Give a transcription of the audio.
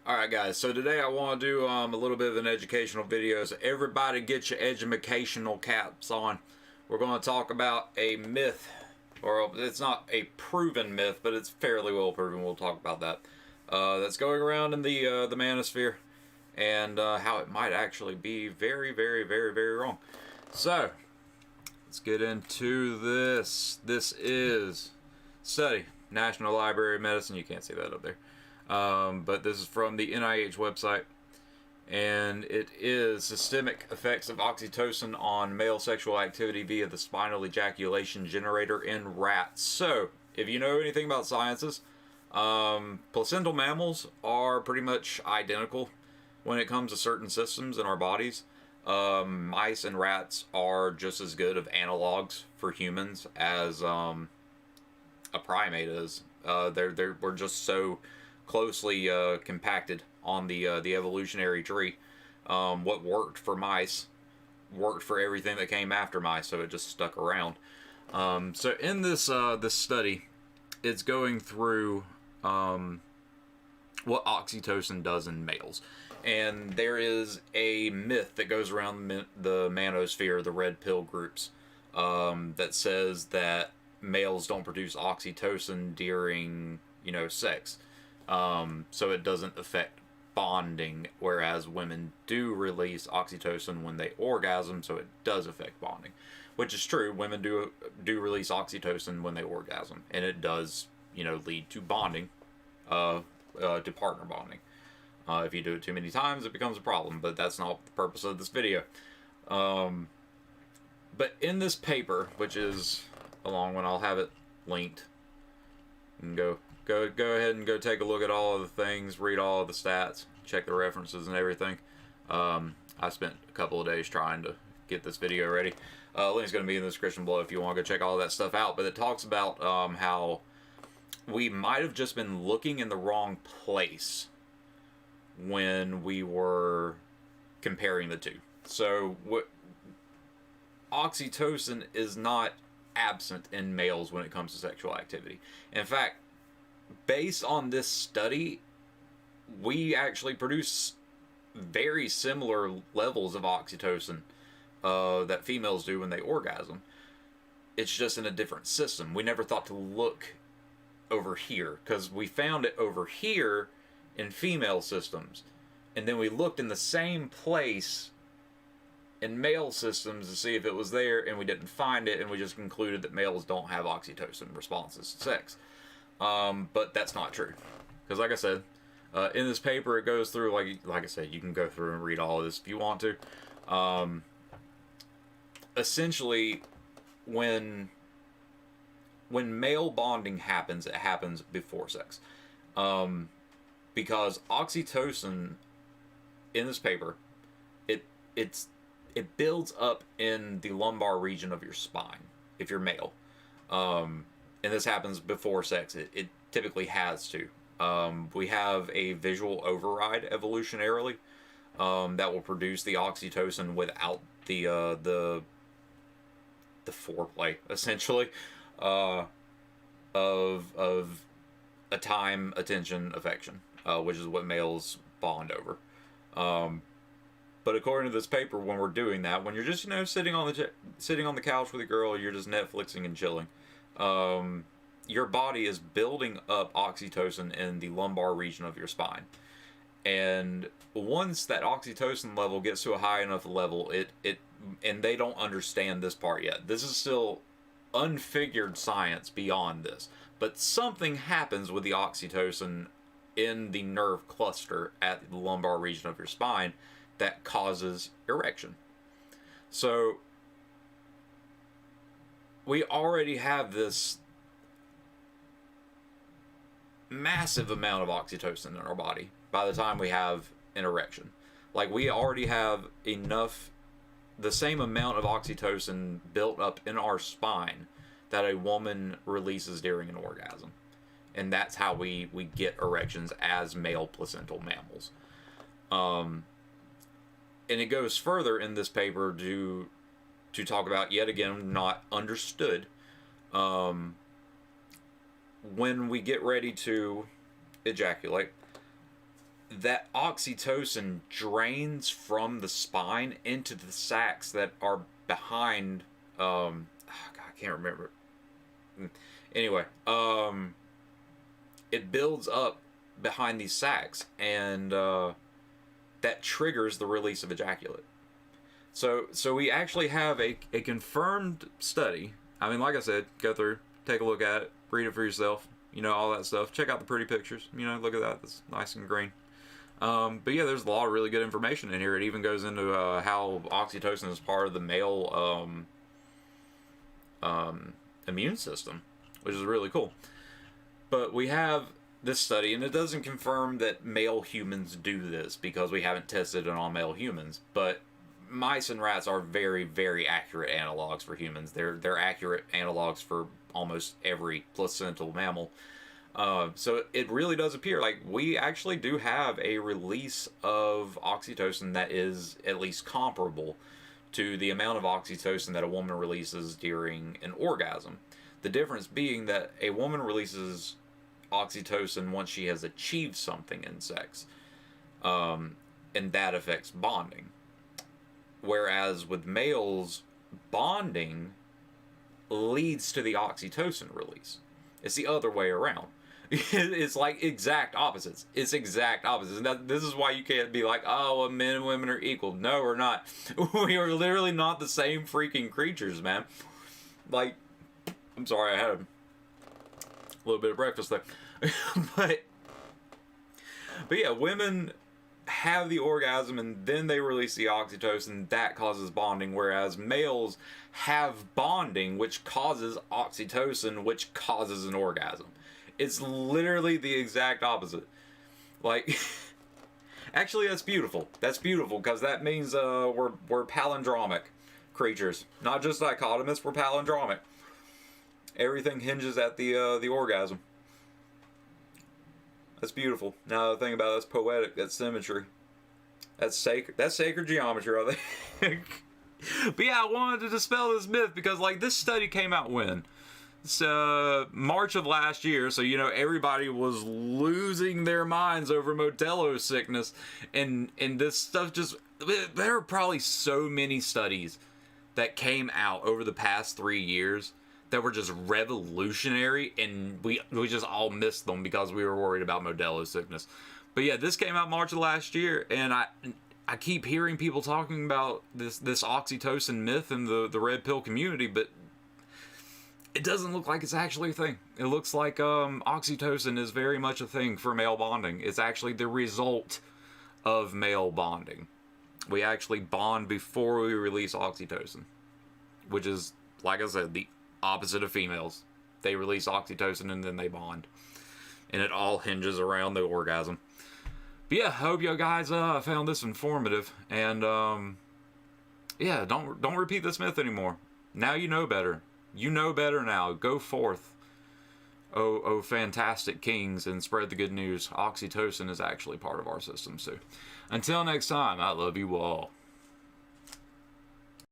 Alright guys, so today I want to do a little bit of an educational video, so everybody get your educational caps on. We're going to talk about a myth, or it's not a proven myth, but it's fairly well proven. We'll talk about that. That's going around in the manosphere, and how it might actually be very, very, very, very wrong. So, let's get into this. This is study, National Library of Medicine. You can't see that up there. But this is from the NIH website, and it is systemic effects of oxytocin on male sexual activity via the spinal ejaculation generator in rats. So, if you know anything about sciences, placental mammals are pretty much identical when it comes to certain systems in our bodies. Mice and rats are just as good of analogs for humans as a primate is. We're just so closely compacted on the evolutionary tree. What worked for mice worked for everything that came after mice, so it just stuck around. So in this study, it's going through what oxytocin does in males, and there is a myth that goes around the manosphere, the red pill groups, that says that males don't produce oxytocin during sex. So it doesn't affect bonding, whereas women do release oxytocin when they orgasm, so it does affect bonding, which is true. Women do release oxytocin when they orgasm, and it does lead to bonding, to partner bonding. If you do it too many times, it becomes a problem, but that's not the purpose of this video. But in this paper, which is a long one, I'll have it linked, and go ahead and go take a look at all of the things, read all of the stats, check the references and everything. I spent a couple of days trying to get this video ready. Link's going to be in the description below if you want to go check all of that stuff out. But it talks about how we might have just been looking in the wrong place when we were comparing the two. So oxytocin is not absent in males when it comes to sexual activity. In fact, based on this study, we actually produce very similar levels of oxytocin that females do when they orgasm. It's just in a different system. We never thought to look over here, because we found it over here in female systems, and then we looked in the same place in male systems to see if it was there, and we didn't find it, and we just concluded that males don't have oxytocin responses to sex. But that's not true, because like I said, in this paper it goes through, like I said, you can go through and read all of this if you want to. Essentially, when male bonding happens, it happens before sex, because oxytocin in this paper, it builds up in the lumbar region of your spine if you're male. And this happens before sex. It typically has to. We have a visual override evolutionarily that will produce the oxytocin without the foreplay, essentially, of a time, attention, affection, which is what males bond over. But according to this paper, when we're doing that, when you're just sitting on the couch with a girl, you're just Netflixing and chilling. Your body is building up oxytocin in the lumbar region of your spine, and once that oxytocin level gets to a high enough level, and they don't understand this part yet. This is still unfigured science beyond this, but something happens with the oxytocin in the nerve cluster at the lumbar region of your spine that causes erection. So we already have this massive amount of oxytocin in our body by the time we have an erection. Like, we already have the same amount of oxytocin built up in our spine that a woman releases during an orgasm. And that's how we get erections as male placental mammals. And it goes further in this paper to talk about, yet again, not understood, when we get ready to ejaculate, that oxytocin drains from the spine into the sacs that are behind, God, I can't remember. Anyway, it builds up behind these sacs, and that triggers the release of ejaculate. So we actually have a confirmed study. I mean, like I said, go through, take a look at it, read it for yourself, all that stuff. Check out the pretty pictures, look at that, it's nice and green. But yeah, there's a lot of really good information in here. It even goes into how oxytocin is part of the male immune system, which is really cool. But we have this study, and it doesn't confirm that male humans do this because we haven't tested it on male humans. But mice and rats are very, very accurate analogs for humans. They're accurate analogs for almost every placental mammal. So it really does appear like we actually do have a release of oxytocin that is at least comparable to the amount of oxytocin that a woman releases during an orgasm. The difference being that a woman releases oxytocin once she has achieved something in sex, and that affects bonding. Whereas with males, bonding leads to the oxytocin release. It's the other way around. It's like exact opposites. It's exact opposites. And this is why you can't be like, oh, well, men and women are equal. No, we're not. We are literally not the same freaking creatures, man. Like, I'm sorry, I had a little bit of breakfast there. but yeah, women have the orgasm and then they release the oxytocin. That causes bonding, whereas males have bonding, which causes oxytocin, which causes an orgasm. It's literally the exact opposite. Like, actually, that's beautiful. That's beautiful because that means we're palindromic creatures, not just dichotomous. We're palindromic. Everything hinges at the orgasm. That's beautiful. Now the thing about it, that's poetic. That's symmetry. That's sacred. That's sacred geometry, I think. But yeah, I wanted to dispel this myth because like this study came out when? It's March of last year, so everybody was losing their minds over Modelo sickness, and this stuff just, there are probably so many studies that came out over the past 3 years that were just revolutionary, and we just all missed them because we were worried about Modelo sickness. But yeah, this came out March of last year, and I keep hearing people talking about this oxytocin myth in the red pill community, but it doesn't look like it's actually a thing. It looks like oxytocin is very much a thing for male bonding. It's actually the result of male bonding. We actually bond before we release oxytocin, which is, like I said, the opposite of females. They release oxytocin and then they bond. And it all hinges around the orgasm. But yeah, I hope you guys found this informative. And yeah, don't repeat this myth anymore. Now you know better. You know better now. Go forth, oh fantastic kings, and spread the good news. Oxytocin is actually part of our systems too. Until next time, I love you all.